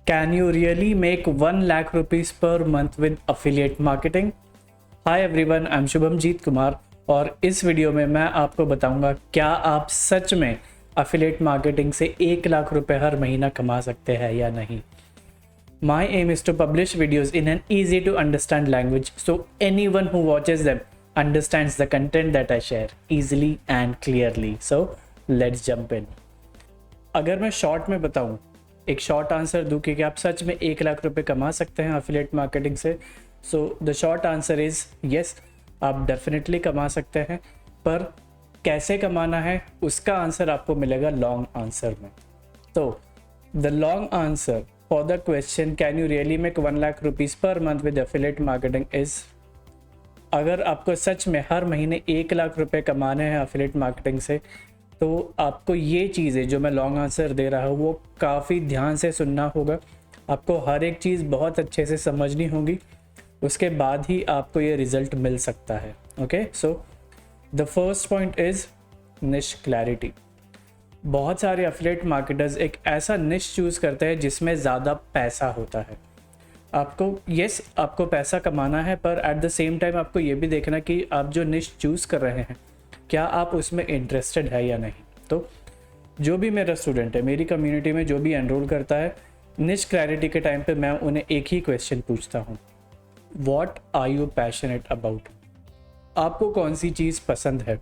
Can you really make 1 lakh rupees per month with affiliate marketing? Hi everyone, I'm शुभमजीत Kumar और इस video में मैं आपको बताऊंगा क्या आप सच में affiliate marketing से 1 लाख रुपए हर महीना कमा सकते हैं या नहीं. My aim is to publish videos in an easy to understand language so anyone who watches them understands the content that I share easily and clearly. So let's jump in. अगर मैं शॉर्ट में बताऊं, एक short answer दूं कि आप सच में 1 लाख रुपए कमा सकते हैं एफिलिएट मार्केटिंग से, so the short answer is yes, आप डेफिनेटली कमा सकते हैं. पर कैसे कमाना है उसका आंसर आपको मिलेगा लॉन्ग आंसर में. तो the long answer for the question can you really make 1 lakh rupees per month with affiliate marketing is, अगर आपको सच में हर महीने 1 लाख रुपए कमाने हैं एफिलिएट मार्केटिंग से, तो आपको ये चीज़ें जो मैं लॉन्ग आंसर दे रहा हूँ वो काफ़ी ध्यान से सुनना होगा. आपको हर एक चीज़ बहुत अच्छे से समझनी होगी, उसके बाद ही आपको ये रिज़ल्ट मिल सकता है. Okay, so the first point is निश क्लैरिटी. बहुत सारे एफिलिएट मार्केटर्स एक ऐसा निश चूज़ करते हैं जिसमें ज़्यादा पैसा होता है. आपको आपको पैसा कमाना है, पर एट द सेम टाइम आपको ये भी देखना कि आप जो निश चूज़ कर रहे हैं क्या आप उसमें इंटरेस्टेड है या नहीं. तो जो भी मेरा स्टूडेंट है, मेरी कम्युनिटी में जो भी एनरोल करता है, निश क्लैरिटी के टाइम पे मैं उन्हें एक ही क्वेश्चन पूछता हूँ, what are you passionate about. आपको कौन सी चीज़ पसंद है.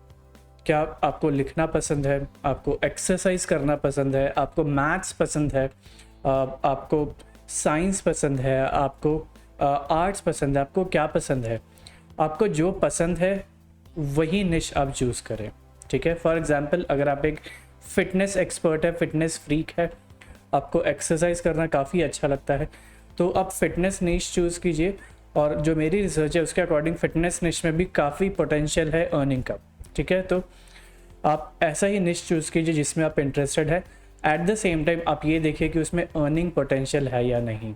क्या आपको लिखना पसंद है, आपको एक्सरसाइज करना पसंद है, आपको मैथ्स पसंद है, आपको साइंस पसंद है, आपको आर्ट्स पसंद है, आपको क्या पसंद है. आपको जो पसंद है वही निश आप चूज़ करें. ठीक है, फॉर एग्जांपल अगर आप एक फिटनेस एक्सपर्ट है, फिटनेस फ्रीक है, आपको एक्सरसाइज करना काफ़ी अच्छा लगता है, तो आप फिटनेस निश चूज़ कीजिए. और जो मेरी रिसर्च है उसके अकॉर्डिंग फिटनेस निश में भी काफ़ी पोटेंशियल है अर्निंग का. ठीक है, तो आप ऐसा ही निश चूज़ कीजिए जिसमें आप इंटरेस्टेड है. एट द सेम टाइम आप ये देखिए कि उसमें अर्निंग पोटेंशियल है या नहीं.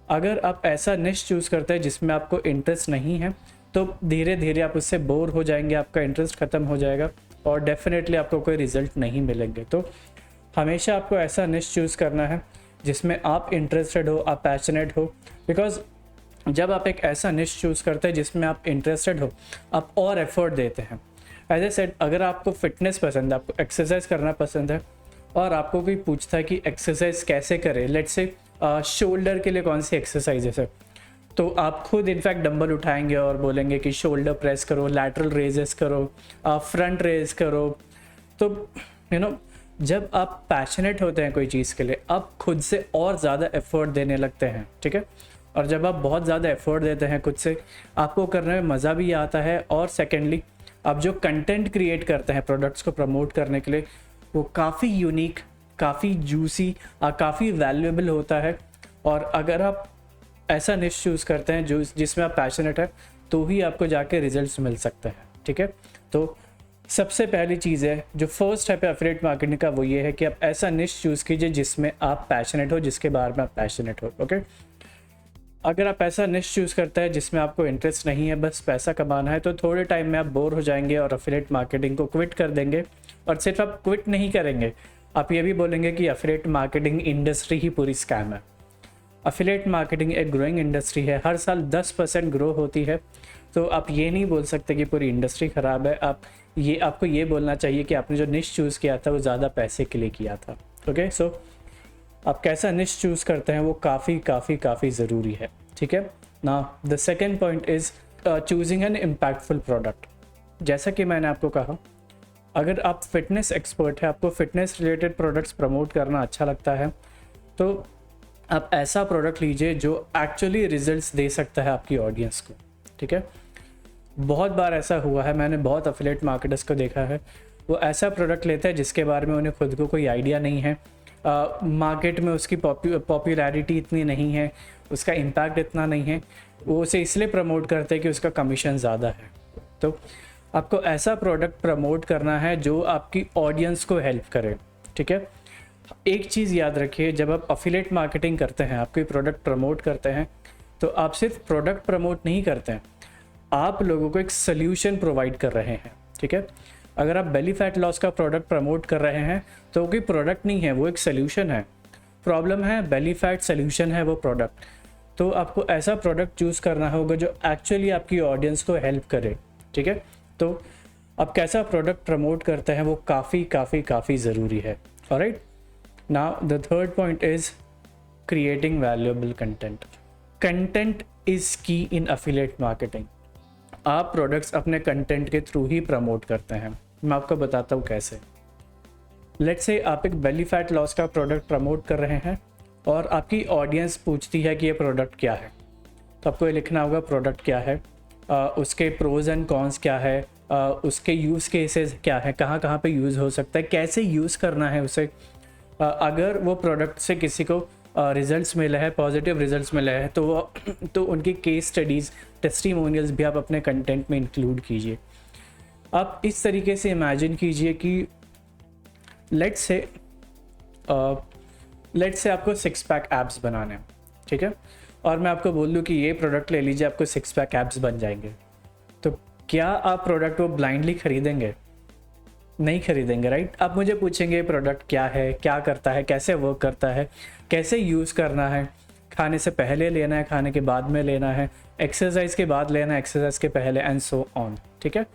अगर आप ऐसा निश चूज़ करते हैं जिसमें आपको इंटरेस्ट नहीं है, तो धीरे धीरे आप उससे बोर हो जाएंगे, आपका इंटरेस्ट ख़त्म हो जाएगा और डेफिनेटली आपको कोई रिज़ल्ट नहीं मिलेंगे. तो हमेशा आपको ऐसा निश चूज़ करना है जिसमें आप इंटरेस्टेड हो, आप पैशनेट हो. बिकॉज जब आप एक ऐसा निश चूज़ करते हैं जिसमें आप इंटरेस्टेड हो, आप और एफर्ट देते हैं. एज ए सेड, अगर आपको फिटनेस पसंद है, आपको एक्सरसाइज करना पसंद है और आपको कोई पूछता है कि एक्सरसाइज कैसे करें, लेट्स से शोल्डर के लिए कौन सी एक्सरसाइज है, तो आप खुद इनफैक्ट डंबल उठाएंगे और बोलेंगे कि शोल्डर प्रेस करो, लैटरल रेजेस करो, फ्रंट रेज करो. तो जब आप पैशनेट होते हैं कोई चीज़ के लिए, आप खुद से और ज़्यादा एफर्ट देने लगते हैं. ठीक है, और जब आप बहुत ज़्यादा एफर्ट देते हैं खुद से, आपको करने में मज़ा भी आता है. और सेकेंडली, आप जो कंटेंट क्रिएट करते हैं प्रोडक्ट्स को प्रमोट करने के लिए, वो काफ़ी यूनिक, काफ़ी जूसी, काफ़ी वैल्यूएबल होता है. और अगर आप ऐसा निश चूज़ करते हैं जिसमें आप पैशनेट है, तो ही आपको जाके रिजल्ट्स मिल सकते हैं. ठीक है, तो सबसे पहली चीज़ है, जो फर्स्ट स्टेप है एफिलिएट मार्केटिंग का, वो ये है कि आप ऐसा निश चूज़ कीजिए जिसमें आप पैशनेट हो, जिसके बारे में आप पैशनेट हो. ओके, अगर आप ऐसा निश चूज़ करते हैं जिसमें आपको इंटरेस्ट नहीं है, बस पैसा कमाना है, तो थोड़े टाइम में आप बोर हो जाएंगे और एफिलिएट मार्केटिंग को क्विट कर देंगे. और सिर्फ आप क्विट नहीं करेंगे, आप ये भी बोलेंगे कि एफिलिएट मार्केटिंग इंडस्ट्री ही पूरी स्कैम है. एफिलिएट मार्केटिंग एक ग्रोइंग इंडस्ट्री है, हर साल 10% ग्रो होती है. तो आप ये नहीं बोल सकते कि पूरी इंडस्ट्री ख़राब है. आपको ये बोलना चाहिए कि आपने जो निश चूज़ किया था वो ज़्यादा पैसे के लिए किया था. ओके, सो आप कैसा निश चूज़ करते हैं वो काफ़ी ज़रूरी है. ठीक है, now the second point is choosing N impactful product. जैसा कि मैंने आपको कहा, अगर आप फिटनेस एक्सपर्ट हैं, आपको फिटनेस रिलेटेड प्रोडक्ट्स प्रमोट करना अच्छा लगता है, तो आप ऐसा प्रोडक्ट लीजिए जो एक्चुअली रिजल्ट्स दे सकता है आपकी ऑडियंस को. ठीक है, बहुत बार ऐसा हुआ है, मैंने बहुत एफिलिएट मार्केटर्स को देखा है, वो ऐसा प्रोडक्ट लेते हैं जिसके बारे में उन्हें खुद को कोई आइडिया नहीं है, मार्केट में उसकी पॉपुलैरिटी इतनी नहीं है, उसका इम्पैक्ट इतना नहीं है, वो उसे इसलिए प्रमोट करते हैं कि उसका कमीशन ज़्यादा है. तो आपको ऐसा प्रोडक्ट प्रमोट करना है जो आपकी ऑडियंस को हेल्प करे. ठीक है, एक चीज़ याद रखिए, जब आप एफिलिएट मार्केटिंग करते हैं, आप कोई प्रोडक्ट प्रमोट करते हैं, तो आप सिर्फ प्रोडक्ट प्रमोट नहीं करते हैं, आप लोगों को एक सल्यूशन प्रोवाइड कर रहे हैं. ठीक है, अगर आप बेली फैट लॉस का प्रोडक्ट प्रमोट कर रहे हैं तो वो कोई प्रोडक्ट नहीं है, वो एक सल्यूशन है. प्रॉब्लम है बेली फैट, सोल्यूशन है वो प्रोडक्ट। तो आपको ऐसा प्रोडक्ट चूज़ करना होगा जो एक्चुअली आपकी ऑडियंस को हेल्प करे, ठीक है। तो आप कैसा प्रोडक्ट प्रमोट करते हैं वो काफ़ी ज़रूरी है। Alright, now the third point is creating valuable content. Content is की इन एफिलिएट मार्केटिंग। आप प्रोडक्ट्स अपने कंटेंट के थ्रू ही प्रमोट करते हैं। मैं आपको बताता हूँ कैसे। लेट्स से आप एक बेली फैट लॉस का प्रोडक्ट प्रमोट कर रहे हैं और आपकी ऑडियंस पूछती है कि ये प्रोडक्ट क्या है। तो आपको ये लिखना होगा प्रोडक्ट क्या है, उसके प्रोज एंड कॉन्स क्या है, उसके यूज़ केसेस क्या है, कहाँ कहाँ पे यूज़ हो सकता है, कैसे यूज़ करना है उसे। अगर वो प्रोडक्ट से किसी को रिजल्ट्स मिले हैं, पॉजिटिव रिजल्ट्स मिले हैं, तो उनकी केस स्टडीज़, टेस्टिमोनियल्स भी आप अपने कंटेंट में इंक्लूड कीजिए। आप इस तरीके से इमेजिन कीजिए कि लेट्स से आपको 6 पैक एब्स बनाने हैं, ठीक है, और मैं आपको बोल दूँ कि ये प्रोडक्ट ले लीजिए, आपको 6 पैक एब्स बन जाएंगे। तो क्या आप प्रोडक्ट को ब्लाइंडली खरीदेंगे? नहीं खरीदेंगे, राइट। आप मुझे पूछेंगे प्रोडक्ट क्या है, क्या करता है, कैसे वर्क करता है, कैसे यूज़ करना है, खाने से पहले लेना है, खाने के बाद में लेना है, एक्सरसाइज के बाद लेना है, एक्सरसाइज के पहले, एंड सो ऑन, ठीक है।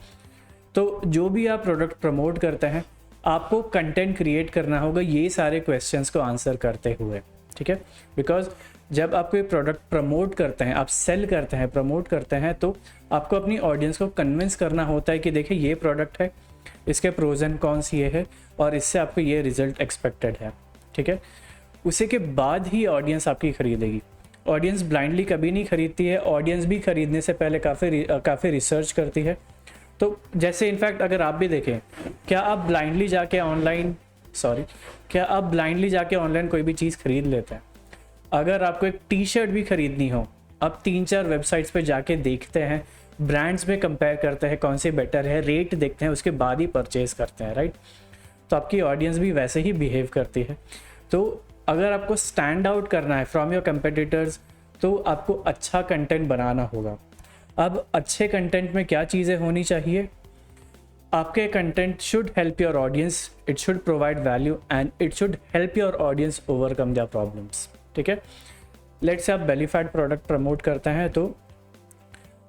तो जो भी आप प्रोडक्ट प्रमोट करते हैं, आपको कंटेंट क्रिएट करना होगा ये सारे क्वेश्चंस को आंसर करते हुए, ठीक है। बिकॉज जब आप कोई प्रोडक्ट प्रमोट करते हैं, आप सेल करते हैं, प्रमोट करते हैं, तो आपको अपनी ऑडियंस को कन्विंस करना होता है कि देखिए ये प्रोडक्ट है, इसके प्रोज एंड कॉन्स ये है और इससे आपको ये रिजल्ट एक्सपेक्टेड है, ठीक है। उसी के बाद ही ऑडियंस आपकी खरीदेगी। ऑडियंस ब्लाइंडली कभी नहीं खरीदती है। ऑडियंस भी खरीदने से पहले काफ़ी रिसर्च करती है। तो जैसे इनफैक्ट अगर आप भी देखें, क्या आप ब्लाइंडली जाके ऑनलाइन कोई भी चीज़ खरीद लेते हैं? अगर आपको एक टी शर्ट भी खरीदनी हो, आप 3-4 वेबसाइट्स पे जाके देखते हैं, ब्रांड्स में कंपेयर करते हैं कौन से बेटर है, रेट देखते हैं, उसके बाद ही परचेज करते हैं, राइट। तो आपकी ऑडियंस भी वैसे ही बिहेव करती है। तो अगर आपको स्टैंड आउट करना है फ्रॉम योर कंपेटिटर्स, तो आपको अच्छा कंटेंट बनाना होगा। अब अच्छे कंटेंट में क्या चीज़ें होनी चाहिए? आपके content should help your audience, it should provide value and it should help your audience overcome their problems, ठीक है। लेट्स से आप बेली फैट प्रोडक्ट प्रमोट करते हैं, तो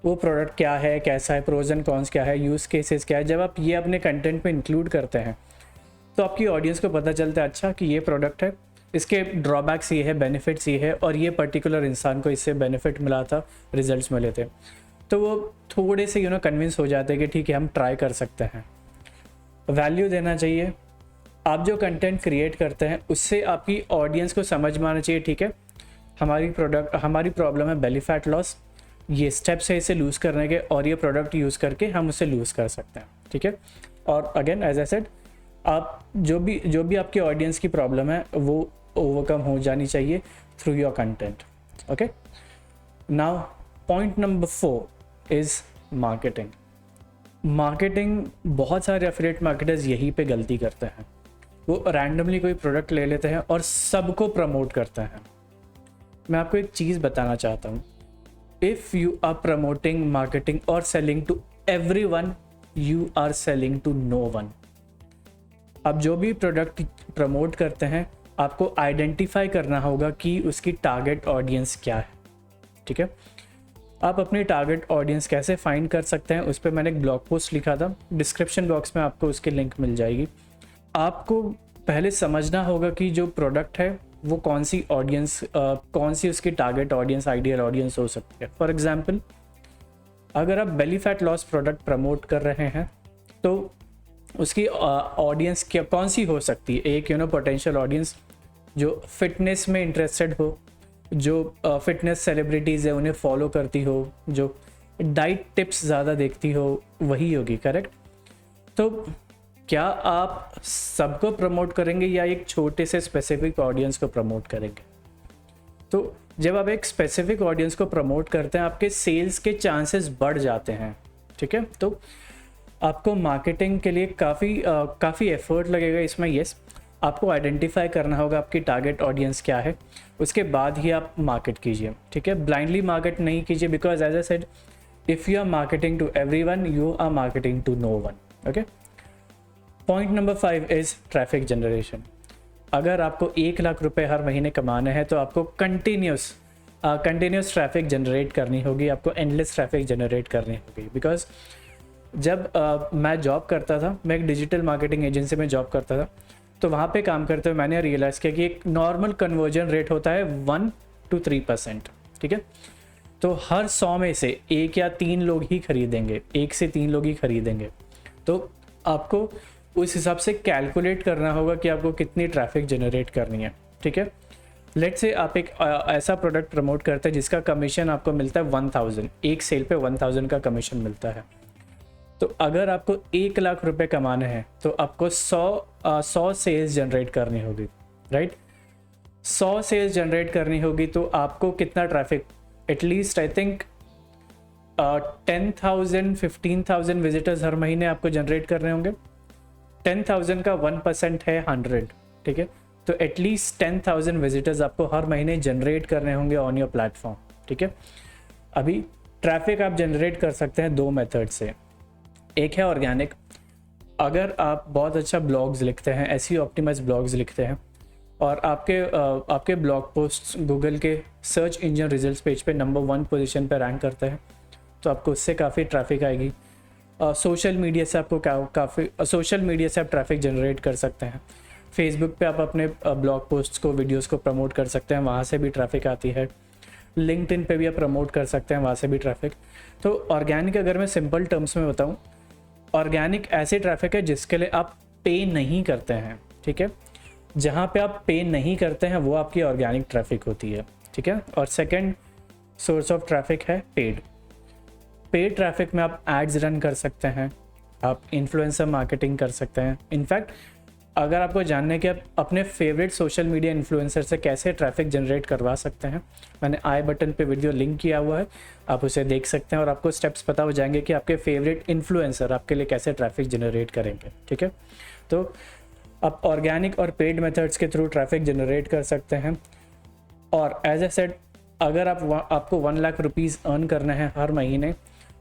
वो प्रोडक्ट क्या है, कैसा है, प्रोज एंड कॉन्स क्या है, यूज़ केसेस क्या है। जब आप ये अपने कंटेंट में इंक्लूड करते हैं तो आपकी ऑडियंस को पता चलता है अच्छा कि ये प्रोडक्ट है, इसके ड्रॉबैक्स ये है, बेनिफिट्स ये है, और ये पर्टिकुलर इंसान को इससे बेनिफिट मिला था, रिजल्ट्स मिले थे। तो वो थोड़े से कन्विंस हो जाते हैं कि ठीक है हम ट्राई कर सकते हैं। वैल्यू देना चाहिए। आप जो कंटेंट क्रिएट करते हैं उससे आपकी ऑडियंस को समझ में आना चाहिए, ठीक है हमारी प्रॉब्लम है बेली फैट लॉस, ये स्टेप्स है इसे लूज़ करने के, और ये प्रोडक्ट यूज़ करके हम उसे लूज़ कर सकते हैं, ठीक है। और अगेन एज आई सेड, आप जो भी आपकी ऑडियंस की प्रॉब्लम है वो ओवरकम हो जानी चाहिए through your content, okay. Now point number 4 is marketing. बहुत सारे एफिलिएट मार्केटर्स यहीं पे गलती करते हैं। वो रैंडमली कोई प्रोडक्ट ले लेते हैं और सबको प्रमोट करते हैं। मैं आपको एक चीज़ बताना चाहता हूँ, if you are promoting, marketing और selling to everyone, you are selling to no one. आप जो भी प्रोडक्ट प्रमोट करते हैं, आपको आइडेंटिफाई करना होगा कि उसकी टारगेट ऑडियंस क्या है, ठीक है। आप अपनी टारगेट ऑडियंस कैसे फाइंड कर सकते हैं, उस पर मैंने एक ब्लॉग पोस्ट लिखा था, डिस्क्रिप्शन बॉक्स में आपको उसकी लिंक मिल जाएगी। आपको पहले समझना होगा कि जो प्रोडक्ट है वो कौन सी ऑडियंस, कौन सी उसकी टारगेट ऑडियंस, आइडियल ऑडियंस हो सकती है। फॉर एग्जांपल, अगर आप belly fat loss product promote कर रहे हैं तो उसकी ऑडियंस क्या कौन सी हो सकती है? एक पोटेंशियल ऑडियंस जो फिटनेस में इंटरेस्टेड हो, जो फिटनेस सेलिब्रिटीज़ है उन्हें फॉलो करती हो, जो डाइट टिप्स ज़्यादा देखती हो, वही होगी, करेक्ट। तो क्या आप सबको प्रमोट करेंगे या एक छोटे से स्पेसिफिक ऑडियंस को प्रमोट करेंगे? तो जब आप एक स्पेसिफिक ऑडियंस को प्रमोट करते हैं, आपके सेल्स के चांसेस बढ़ जाते हैं, ठीक है। तो आपको मार्केटिंग के लिए काफ़ी एफर्ट लगेगा इसमें। यस, आपको आइडेंटिफाई करना होगा आपकी टारगेट ऑडियंस क्या है, उसके बाद ही आप मार्केट कीजिए, ठीक है। ब्लाइंडली मार्केट नहीं कीजिए, because as I said, if you are marketing to everyone, you are marketing to no one, okay. Point number 5 is traffic generation. अगर आपको 1 लाख रुपए हर महीने कमाने हैं तो आपको कंटिन्यूस ट्रैफिक जनरेट करनी होगी, आपको एंडलेस ट्रैफिक जनरेट करनी होगी। बिकॉज जब मैं जॉब करता था, मैं एक डिजिटल मार्केटिंग एजेंसी में जॉब करता था, तो वहाँ पे काम करते हुए मैंने रियलाइज़ किया कि एक नॉर्मल कन्वर्जन रेट होता है 1 to 3%, ठीक है। तो हर 100 में से 1 या 3 लोग ही खरीदेंगे, 1 से 3 लोग ही खरीदेंगे। तो आपको उस हिसाब से कैलकुलेट करना होगा कि आपको कितनी ट्रैफिक जनरेट करनी है, ठीक है। लेट्स से आप एक ऐसा प्रोडक्ट प्रमोट करते हैं जिसका कमीशन आपको मिलता है 1000, एक सेल पे 1000 का कमीशन मिलता है। तो अगर आपको 1 लाख रुपए कमाने हैं तो आपको 100 सेल्स जनरेट करनी होगी, राइट। 100 सेल्स जनरेट करनी होगी तो आपको कितना traffic, at least I think 10,000 15,000 visitors हर महीने आपको जनरेट करने होंगे। 10,000 का 1% है 100, ठीक है। तो एटलीस्ट 10,000 विजिटर्स आपको हर महीने जनरेट करने होंगे ऑन योर प्लेटफॉर्म, ठीक है। अभी ट्रैफिक आप जनरेट कर सकते हैं 2 मेथड से। एक है ऑर्गेनिक। अगर आप बहुत अच्छा ब्लॉग्स लिखते हैं, ऐसी ऑप्टिमाइज ब्लॉग्स लिखते हैं और आपके ब्लॉग पोस्ट गूगल के सर्च इंजन रिजल्ट्स पेज पे नंबर 1 पोजीशन पे रैंक करते हैं, तो आपको उससे काफ़ी ट्रैफिक आएगी। सोशल मीडिया से आपको सोशल मीडिया से आप ट्रैफिक जनरेट कर सकते हैं। फेसबुक पे आप अपने ब्लॉग पोस्ट्स को, वीडियोस को प्रमोट कर सकते हैं, वहाँ से भी ट्रैफिक आती है। लिंक्डइन पे भी आप प्रमोट कर सकते हैं, वहाँ से भी ट्रैफिक। तो ऑर्गेनिक अगर मैं सिंपल टर्म्स में बताऊँ, ऑर्गेनिक ऐसे ट्रैफिक है जिसके लिए आप पे नहीं करते हैं, ठीक है। जहाँ पे आप पे नहीं करते हैं वो आपकी ऑर्गेनिक ट्रैफिक होती है, ठीक है। और सेकंड सोर्स ऑफ ट्रैफिक है पेड ट्रैफिक में आप एड्स रन कर सकते हैं, आप इन्फ्लुएंसर मार्केटिंग कर सकते हैं। इनफैक्ट अगर आपको जानना है कि आप अपने फेवरेट सोशल मीडिया इन्फ्लुएंसर से कैसे ट्रैफिक जनरेट करवा सकते हैं, मैंने आई बटन पे वीडियो लिंक किया हुआ है, आप उसे देख सकते हैं और आपको स्टेप्स पता हो जाएंगे कि आपके फेवरेट इन्फ्लुएंसर आपके लिए कैसे ट्रैफिक जनरेट करेंगे, ठीक है। तो आप ऑर्गेनिक और पेड मेथड्स के थ्रू ट्रैफिक जनरेट कर सकते हैं। और एज ए सेड, अगर आपको 1 लाख रुपीज़ अर्न करना है हर महीने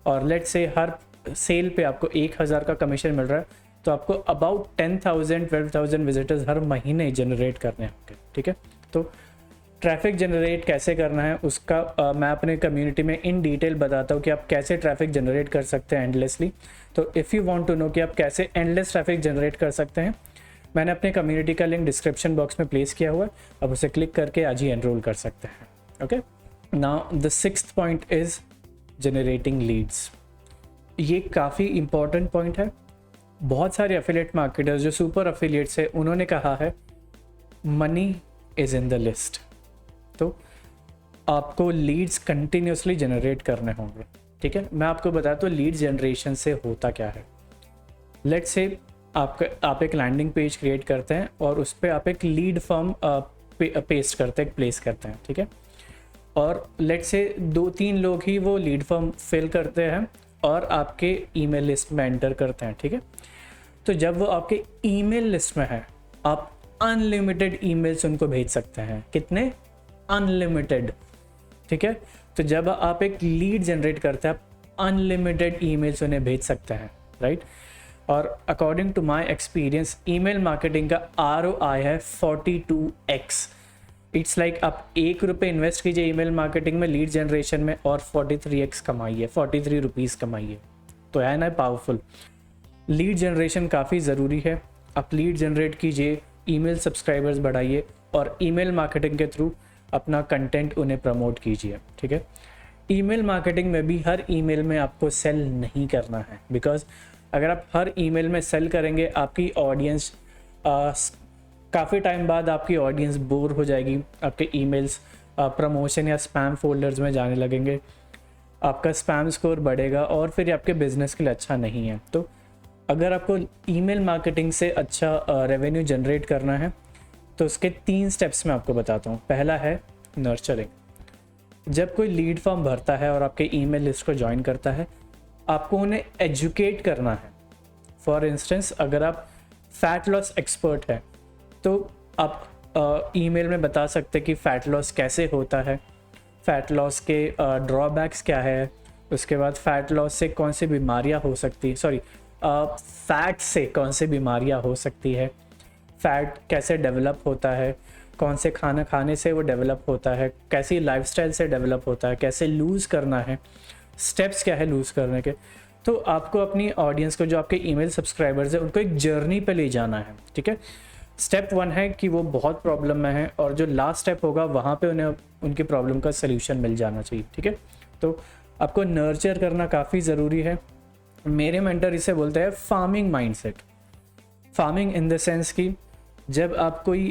और लेट्स से हर सेल पे आपको 1000 का कमीशन मिल रहा है, तो आपको अबाउट 10,000 12,000 विजिटर्स हर महीने जनरेट करने होंगे, ठीक है। तो ट्रैफिक जनरेट कैसे करना है उसका मैं अपने कम्युनिटी में इन डिटेल बताता हूँ कि आप कैसे ट्रैफिक जनरेट कर सकते हैं एंडलेसली। तो if you want to know कि आप कैसे एंडलेस ट्रैफिक जनरेट कर सकते हैं, मैंने अपने कम्युनिटी का लिंक डिस्क्रिप्शन बॉक्स में प्लेस किया हुआ है, आप उसे क्लिक करके आज ही एनरोल कर सकते हैं। Okay, now the 6th point is generating leads. ये काफ़ी इंपॉर्टेंट पॉइंट है। बहुत सारे एफिलिएट मार्केटर्स जो सुपर एफिलिएट्स है, उन्होंने कहा है money is in the list. तो आपको लीड्स कंटिन्यूसली जनरेट करने होंगे, ठीक है। मैं आपको बताता हूँ लीड जनरेशन से होता क्या है। लेट्स से आप एक लैंडिंग पेज क्रिएट करते हैं और उस पर आप एक लीड फॉर्म पेस्ट करते हैं, प्लेस करते हैं, ठीक है। और लेट्स से 2-3 लोग ही वो लीड फॉर्म फिल करते हैं और आपके ईमेल लिस्ट में एंटर करते हैं, ठीक है। तो जब वो आपके ईमेल लिस्ट में है, आप अनलिमिटेड ईमेल्स उनको भेज सकते हैं। कितने? अनलिमिटेड, ठीक है। तो जब आप एक लीड जनरेट करते हैं, आप अनलिमिटेड ईमेल्स उन्हें भेज सकते हैं, राइट। और according to my experience, email marketing का ROI है 42x। इट्स लाइक आप ₹1 इन्वेस्ट कीजिए ईमेल मार्केटिंग में, लीड जनरेशन में, और 43x कमाइए, 43 रुपीज़ कमाइए। तो है ना पावरफुल। लीड जनरेशन काफ़ी ज़रूरी है। आप लीड जनरेट कीजिए, ईमेल सब्सक्राइबर्स बढ़ाइए और ईमेल मार्केटिंग के थ्रू अपना कंटेंट उन्हें प्रमोट कीजिए, ठीक है। ईमेल मार्केटिंग में भी हर ईमेल में आपको सेल नहीं करना है, बिकॉज अगर आप हर ईमेल में सेल करेंगे, आपकी ऑडियंस काफ़ी टाइम बाद आपकी ऑडियंस बोर हो जाएगी, आपके ईमेल्स प्रमोशन या स्पैम फोल्डर्स में जाने लगेंगे, आपका स्पैम स्कोर बढ़ेगा और फिर आपके बिजनेस के लिए अच्छा नहीं है। तो अगर आपको ईमेल मार्केटिंग से अच्छा रेवेन्यू जनरेट करना है तो उसके 3 स्टेप्स मैं आपको बताता हूँ। पहला है नर्चरिंग। जब कोई लीड फॉर्म भरता है और आपके ईमेल लिस्ट को ज्वाइन करता है, आपको उन्हें एजुकेट करना है। फॉर इंस्टेंस, अगर आप फैट लॉस एक्सपर्ट हैं तो आप ईमेल में बता सकते हैं कि फ़ैट लॉस कैसे होता है, फ़ैट लॉस के ड्रॉबैक्स क्या है, उसके बाद फ़ैट लॉस से कौन सी बीमारियां हो सकती है, फ़ैट से कौन सी बीमारियां हो सकती है, फैट कैसे डेवलप होता है, कौन से खाना खाने से वो डेवलप होता है, कैसी लाइफस्टाइल से डेवलप होता है, कैसे लूज़ करना है, स्टेप्स क्या है लूज़ करने के। तो आपको अपनी ऑडियंस को, जो आपके ईमेल सब्सक्राइबर्स हैं, उनको एक जर्नी पे ले जाना है, ठीक है। स्टेप 1 है कि वो बहुत प्रॉब्लम में है, और जो लास्ट स्टेप होगा वहाँ पे उन्हें उनकी प्रॉब्लम का सल्यूशन मिल जाना चाहिए, ठीक है। तो आपको नर्चर करना काफ़ी ज़रूरी है। मेरे मेंटर इसे बोलते हैं farming mindset. Farming in the sense कि जब आप कोई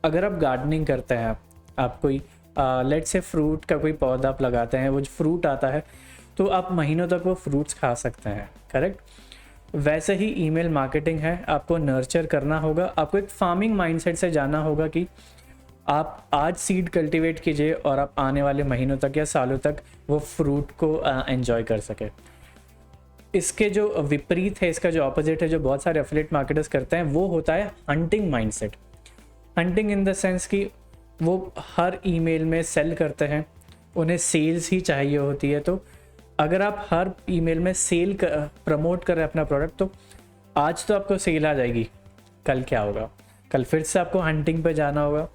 अगर आप गार्डनिंग करते हैं, आप कोई लेट्स से फ्रूट का कोई पौधा आप लगाते हैं, वो जो फ्रूट आता है तो आप महीनों तक वो फ्रूट्स खा सकते हैं, करेक्ट। वैसे ही ईमेल मार्केटिंग है, आपको नर्चर करना होगा। आपको एक फार्मिंग माइंडसेट से जाना होगा कि आप आज सीड कल्टीवेट कीजिए और आप आने वाले महीनों तक या सालों तक वो फ्रूट को एंजॉय कर सके। इसके जो विपरीत है, इसका जो ऑपोजिट है, जो बहुत सारे एफिलिएट मार्केटर्स करते हैं, वो होता है hunting mindset. Hunting in the sense कि वो हर ईमेल में सेल करते हैं, उन्हें सेल्स ही चाहिए होती है। तो अगर आप हर ईमेल में सेल प्रमोट कर रहे हैं अपना प्रोडक्ट, तो आज तो आपको सेल आ जाएगी, कल क्या होगा, कल फिर से आपको हंटिंग पे जाना होगा।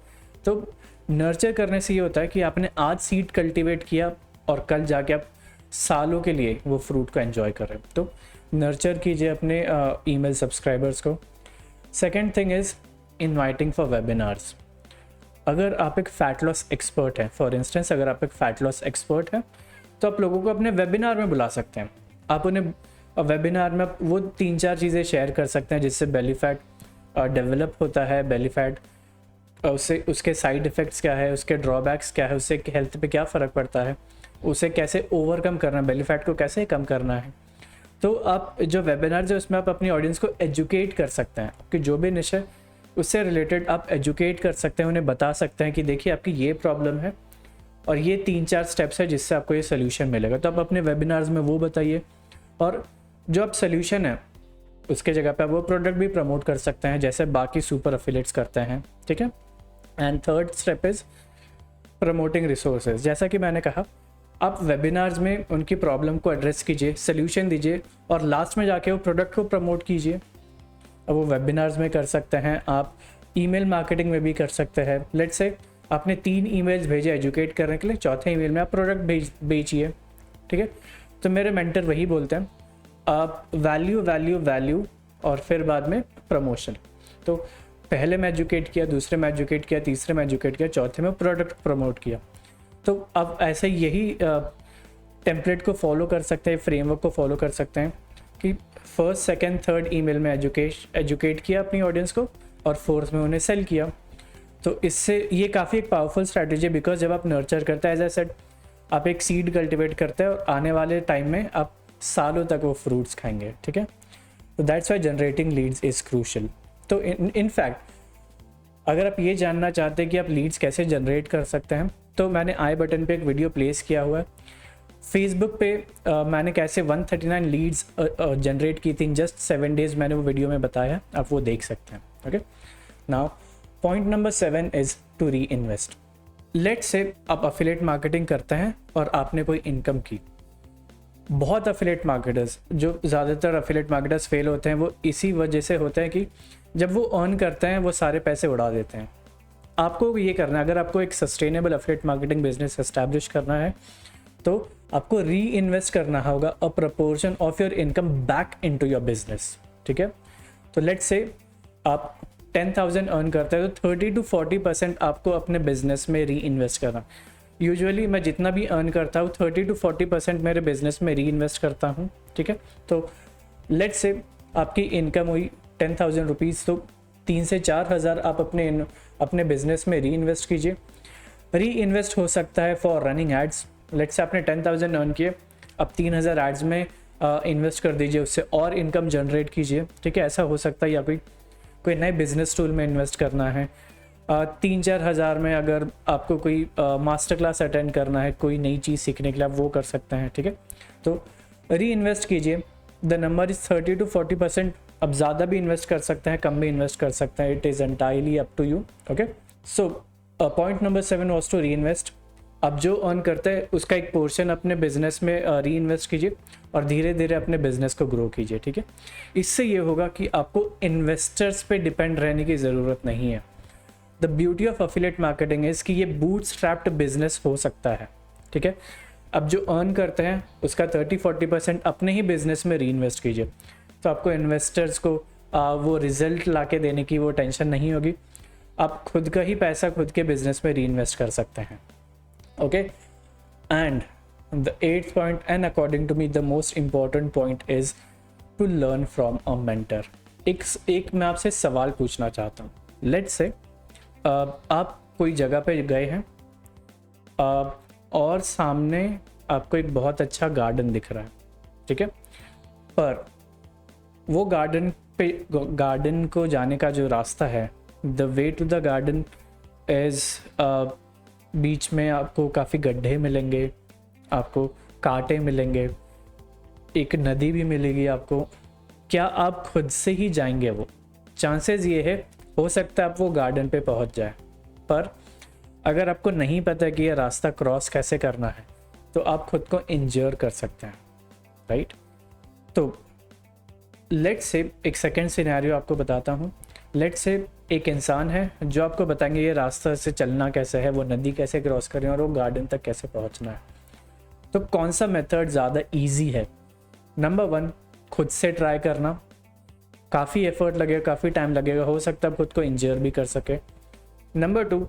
तो नर्चर करने से ये होता है कि आपने आज सीड कल्टीवेट किया और कल जाके आप सालों के लिए वो फ्रूट को एंजॉय कर रहे हैं। तो नर्चर कीजिए अपने ईमेल सब्सक्राइबर्स को। Second thing is inviting for webinars. अगर आप एक फ़ैट लॉस एक्सपर्ट हैं, फॉर इंस्टेंस अगर आप एक फ़ैट लॉस एक्सपर्ट हैं, तो आप लोगों को अपने वेबिनार में बुला सकते हैं। आप उन्हें वेबिनार में वो 3-4 चीज़ें शेयर कर सकते हैं जिससे बेली फैट डेवलप होता है। बेली फैट उससे उसके साइड इफ़ेक्ट्स क्या है, उसके ड्रॉबैक्स क्या है, उससे हेल्थ पे क्या फ़र्क पड़ता है, उसे कैसे ओवरकम करना है, बेली फैट को कैसे कम करना है। तो आप जो वेबिनार जो उसमें आप अपनी ऑडियंस को एजुकेट कर सकते हैं, आपकी जो भी निश है उससे रिलेटेड आप एजुकेट कर सकते हैं, उन्हें बता सकते हैं कि देखिए आपकी ये प्रॉब्लम है और ये 3-4 स्टेप्स है जिससे आपको ये सोल्यूशन मिलेगा। तो आप अपने वेबिनार्स में वो बताइए, और जो आप सोल्यूशन है उसके जगह पे आप वो प्रोडक्ट भी प्रमोट कर सकते हैं, जैसे बाकी सुपर एफिलिएट्स करते हैं, ठीक है। And third step is promoting resources. जैसा कि मैंने कहा, आप वेबिनार्स में उनकी प्रॉब्लम को एड्रेस कीजिए, सोल्यूशन दीजिए, और लास्ट में जाके वो प्रोडक्ट को प्रमोट कीजिए। अब वो वेबिनार्स में कर सकते हैं, आप ईमेल मार्केटिंग में भी कर सकते हैं। लेट्स से आपने 3 ईमेल्स भेजे एजुकेट करने के लिए, चौथे ईमेल में आप प्रोडक्ट बेचिए, ठीक है। तो मेरे मेंटर वही बोलते हैं, आप वैल्यू वैल्यू वैल्यू और फिर बाद में प्रमोशन। तो पहले में एजुकेट किया, दूसरे में एजुकेट किया, तीसरे में एजुकेट किया, चौथे में प्रोडक्ट प्रमोट किया। तो अब ऐसे यही टेम्पलेट को फॉलो कर सकते हैं, फ्रेमवर्क को फॉलो कर सकते हैं कि फर्स्ट, सेकंड, थर्ड ईमेल में एजुकेट किया अपनी ऑडियंस को, और फोर्थ में उन्हें सेल किया। तो इससे ये काफ़ी एक पावरफुल स्ट्रैटेजी है, बिकॉज जब आप नर्चर करते हैं, एज आई सेड, आप एक सीड कल्टिवेट करते हैं और आने वाले टाइम में आप सालों तक वो फ्रूट्स खाएंगे, ठीक है। तो that's why generating leads is crucial. तो इन फैक्ट अगर आप ये जानना चाहते हैं कि आप लीड्स कैसे जनरेट कर सकते हैं, तो मैंने आई बटन पे एक वीडियो प्लेस किया हुआ है। फेसबुक पे मैंने कैसे 139 लीड्स जनरेट की थी इन जस्ट 7 डेज, मैंने वो वीडियो में बताया, आप वो देख सकते हैं, okay. Now point number 7 is to reinvest. Let's say आप अफिलिएट मार्केटिंग करते हैं और आपने कोई इनकम की। बहुत अफिलिएट मार्केटर्स, जो ज़्यादातर अफिलिएट मार्केटर्स फेल होते हैं, वो इसी वजह से होता है कि जब वो अर्न करते हैं वो सारे पैसे उड़ा देते हैं। आपको ये करना है, अगर आपको एक sustainable affiliate marketing business establish करना है, तो आपको री इन्वेस्ट करना होगा a proportion of your income back into your business, ठीक है। तो लेट्स से आप 10,000 अर्न करते हैं, तो 30 to 40% आपको अपने बिजनेस में री इन्वेस्ट करना। यूजुअली मैं जितना भी अर्न करता हूँ 30 to 40% मेरे बिजनेस में री इन्वेस्ट करता हूँ, ठीक है। तो लेट्स से आपकी इनकम हुई 10,000 रुपीज़, तो 3 से 4 हज़ार आप अपने बिजनेस में री इन्वेस्ट कीजिए। री इन्वेस्ट हो सकता है for running ads. Let's say आपने 10,000 अर्न किए, अब 3,000 एड्स में इन्वेस्ट कर दीजिए, उससे और इनकम जनरेट कीजिए, ठीक है। ऐसा हो सकता है, या कोई नए बिजनेस टूल में इन्वेस्ट करना है। 3-4 हज़ार में अगर आपको कोई मास्टर क्लास अटेंड करना है, कोई नई चीज़ सीखने के लिए, आप वो कर सकते हैं, ठीक है। तो री इन्वेस्ट कीजिए। The number is 30 to 40%। अब ज़्यादा भी इन्वेस्ट कर सकते हैं, कम भी इन्वेस्ट कर सकते हैं, it is entirely up to you, okay. So point number 7 was to reinvest. आप जो अर्न करते हैं उसका एक पोर्शन अपने बिजनेस में री इन्वेस्ट कीजिए और धीरे धीरे अपने बिजनेस को ग्रो कीजिए, ठीक है। इससे ये होगा कि आपको इन्वेस्टर्स पे डिपेंड रहने की ज़रूरत नहीं है। The beauty of affiliate marketing is कि ये बूटस्ट्रैप्ड बिजनेस हो सकता है, ठीक है। अब जो अर्न करते हैं उसका 30-40% अपने ही बिजनेस में री इन्वेस्ट कीजिए, तो आपको इन्वेस्टर्स को वो रिजल्ट ला के देने की वो टेंशन नहीं होगी। आप खुद का ही पैसा खुद के बिजनेस में री इन्वेस्ट कर सकते हैं, okay. And the 8th point and according to me the most important point is to learn from a mentor. एक मैं आपसे सवाल पूछना चाहता हूँ। लेट्स से आप कोई जगह पे गए हैं और सामने आपको एक बहुत अच्छा गार्डन दिख रहा है, ठीक है। पर वो गार्डन को जाने का जो रास्ता है, the way to the garden is बीच में आपको काफ़ी गड्ढे मिलेंगे, आपको कांटे मिलेंगे, एक नदी भी मिलेगी आपको। क्या आप खुद से ही जाएंगे? वो चांसेस ये है, हो सकता है आप वो गार्डन पे पहुंच जाए, पर अगर आपको नहीं पता कि ये रास्ता क्रॉस कैसे करना है तो आप खुद को इंजर कर सकते हैं, राइट। तो लेट्स से एक सेकेंड सिनेरियो आपको बताता हूँ। लेट्स से एक इंसान है जो आपको बताएंगे ये रास्ता से चलना कैसे है, वो नदी कैसे क्रॉस करें और वो गार्डन तक कैसे पहुँचना है। तो कौन सा मेथड ज़्यादा ईजी है? नंबर 1, खुद से ट्राई करना। काफ़ी एफर्ट लगेगा, काफ़ी टाइम लगेगा, हो सकता है खुद को इंजर भी कर सके। नंबर 2,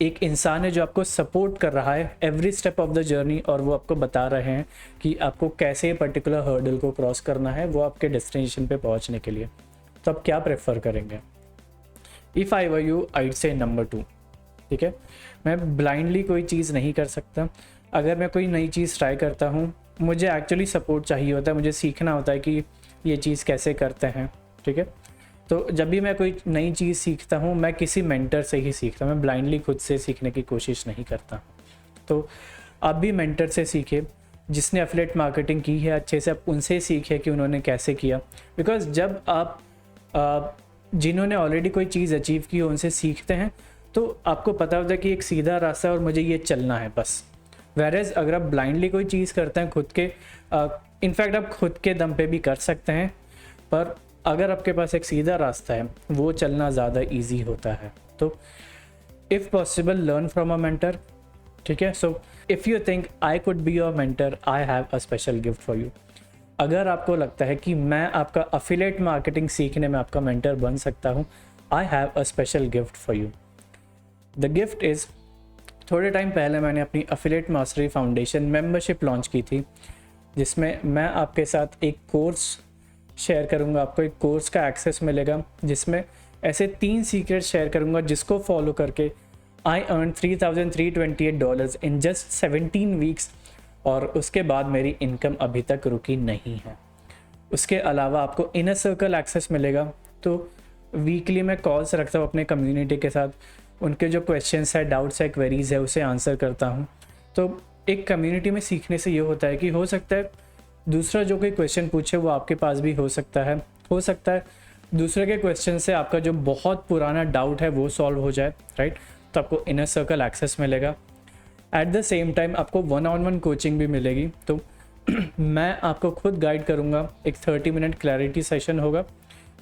एक इंसान है जो आपको सपोर्ट कर रहा है every step of the journey, और वो आपको बता रहे हैं कि आपको कैसे पर्टिकुलर हर्डल को क्रॉस करना है वो आपके डेस्टिनेशन पे पहुंचने के लिए। तो आप क्या प्रेफर करेंगे? If I were you, I'd say number 2, ठीक है। मैं ब्लाइंडली कोई चीज़ नहीं कर सकता। अगर मैं कोई नई चीज़ ट्राई करता हूँ, मुझे एक्चुअली सपोर्ट चाहिए होता है, मुझे सीखना होता है कि ये चीज़ कैसे करते हैं, ठीक है। तो जब भी मैं कोई नई चीज़ सीखता हूँ, मैं किसी मेंटर से ही सीखता हूँ, मैं ब्लाइंडली खुद से सीखने की कोशिश नहीं करता। तो आप भी मेंटर से सीखे, जिसने एफिलिएट मार्केटिंग की है अच्छे से, आप उनसे सीखे कि उन्होंने कैसे किया। बिकॉज जब आप जिन्होंने ऑलरेडी कोई चीज़ अचीव की हो उनसे सीखते हैं तो आपको पता होता है कि एक सीधा रास्ता है और मुझे ये चलना है बस। वेरेज अगर आप ब्लाइंडली कोई चीज़ करते हैं खुद के, इनफैक्ट आप खुद के दम पे भी कर सकते हैं, पर अगर आपके पास एक सीधा रास्ता है वो चलना ज़्यादा इजी होता है। तो if possible learn from a mentor, ठीक है। So if you think I could be your mentor, I have a special gift for you. अगर आपको लगता है कि मैं आपका एफिलिएट मार्केटिंग सीखने में आपका मेंटर बन सकता हूँ, I have a special gift for you. The gift is, थोड़े टाइम पहले मैंने अपनी affiliate mastery foundation membership launch की थी, जिसमें मैं आपके साथ एक कोर्स शेयर करूंगा। आपको एक कोर्स का एक्सेस मिलेगा जिसमें ऐसे 3 सीक्रेट शेयर करूंगा जिसको फॉलो करके I earn $3,328 in just 17 weeks, और उसके बाद मेरी इनकम अभी तक रुकी नहीं है। उसके अलावा आपको इनर सर्कल एक्सेस मिलेगा। तो वीकली मैं कॉल्स रखता हूँ अपने कम्युनिटी के साथ, उनके जो क्वेश्चंस है, डाउट्स है, क्वेरीज है, उसे आंसर करता हूँ। तो एक कम्युनिटी में सीखने से ये होता है कि हो सकता है दूसरा जो कोई क्वेश्चन पूछे वो आपके पास भी हो सकता है दूसरे के क्वेश्चन से आपका जो बहुत पुराना डाउट है वो सॉल्व हो जाए, राइट। तो आपको इनर सर्कल एक्सेस मिलेगा। एट द सेम टाइम आपको 1-on-1 कोचिंग भी मिलेगी। तो मैं आपको खुद गाइड करूँगा। एक 30 मिनट क्लैरिटी सेशन होगा,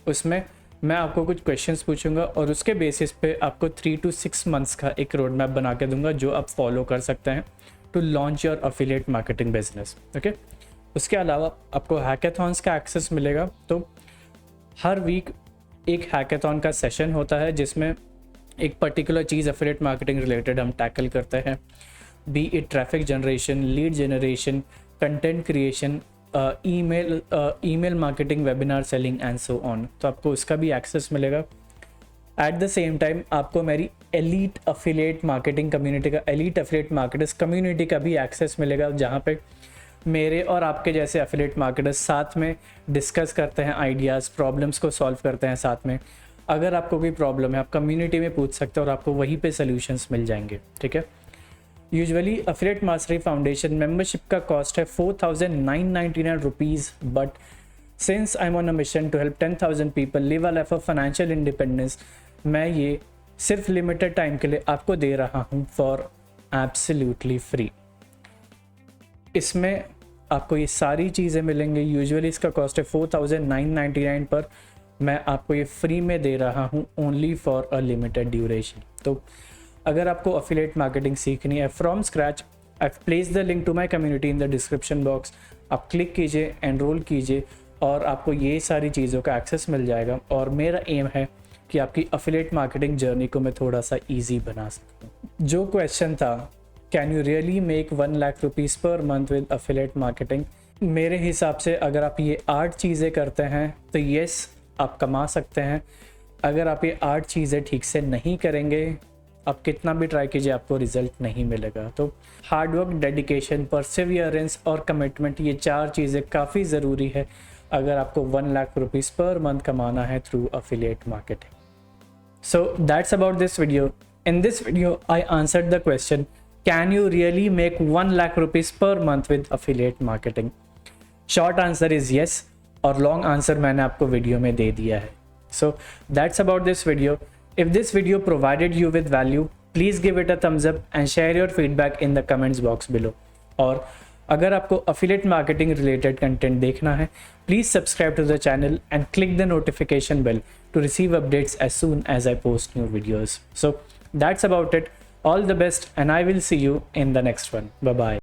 उसमें मैं आपको कुछ क्वेश्चंस पूछूंगा और उसके बेसिस पे आपको 3 to 6 मंथ्स का एक रोड मैप बना के दूंगा जो आप फॉलो कर सकते हैं to launch your affiliate marketing business, okay. उसके अलावा आपको हैकाथॉन्स का एक्सेस मिलेगा। तो हर वीक एक हैकाथॉन का सेशन होता है जिसमें एक पर्टिकुलर चीज़ एफिलिएट मार्केटिंग रिलेटेड हम टैकल करते हैं, be it traffic generation, lead generation, content creation, email marketing, webinar selling and so on. तो आपको उसका भी एक्सेस मिलेगा। एट द सेम टाइम आपको मेरी एलीट एफिलिएट मार्केटिंग कम्युनिटी का, एलीट एफिलिएट मार्केटर्स कम्युनिटी का भी एक्सेस मिलेगा, जहाँ पे मेरे और आपके जैसे एफिलिएट मार्केटर्स साथ में डिस्कस करते हैं आइडियाज़, प्रॉब्लम्स को सॉल्व करते हैं साथ में। अगर आपको कोई प्रॉब्लम है आप कम्युनिटी में पूछ सकते हो और आपको वहीं पे सॉल्यूशंस मिल जाएंगे, ठीक है। Usually affiliate mastery foundation membership का कॉस्ट है 4,999 rupees, but since I am on a mission to help 10,000 people live a life of financial independence, मैं ये सिर्फ लिमिटेड टाइम के लिए आपको दे रहा हूँ फॉर एब्सोल्युटली फ्री। इसमें आपको ये सारी चीज़ें मिलेंगी। यूजुअली इसका कॉस्ट है 4999 पर, मैं आपको ये फ्री में दे रहा हूँ only for a limited duration. तो अगर आपको अफिलिएट मार्केटिंग सीखनी है from scratch, I place the link to my community in the description box. आप क्लिक कीजिए, एनरोल कीजिए और आपको ये सारी चीज़ों का एक्सेस मिल जाएगा। और मेरा एम है कि आपकी अफिलिएट मार्केटिंग जर्नी को मैं थोड़ा सा ईजी बना सकूँ। जो क्वेश्चन था, can you really make 1 lakh rupees per month with affiliate marketing, मेरे हिसाब से अगर आप ये 8 चीज़ें करते हैं तो येस आप कमा सकते हैं। अगर आप ये 8 चीज़ें ठीक से नहीं करेंगे, आप कितना भी ट्राई कीजिए आपको रिजल्ट नहीं मिलेगा। तो हार्डवर्क, डेडिकेशन, परसिवियरेंस और कमिटमेंट, ये 4 चीज़ें काफ़ी ज़रूरी है अगर आपको 1 लाख रुपीज़ पर मंथ कमाना है through affiliate marketing. So that's about this video. In this video, I answered the question, can you really make 1 lakh rupees per month with affiliate marketing? Short answer is yes, और long answer मैंने आपको video में दे दिया है। So that's about this video. If this video provided you with value, please give it a thumbs up and share your feedback in the comments box below. और अगर आपको affiliate marketing related content देखना है, please subscribe to the channel and click the notification bell to receive updates as soon as I post new videos. So that's about it. All the best, and I will see you in the next one. Bye bye.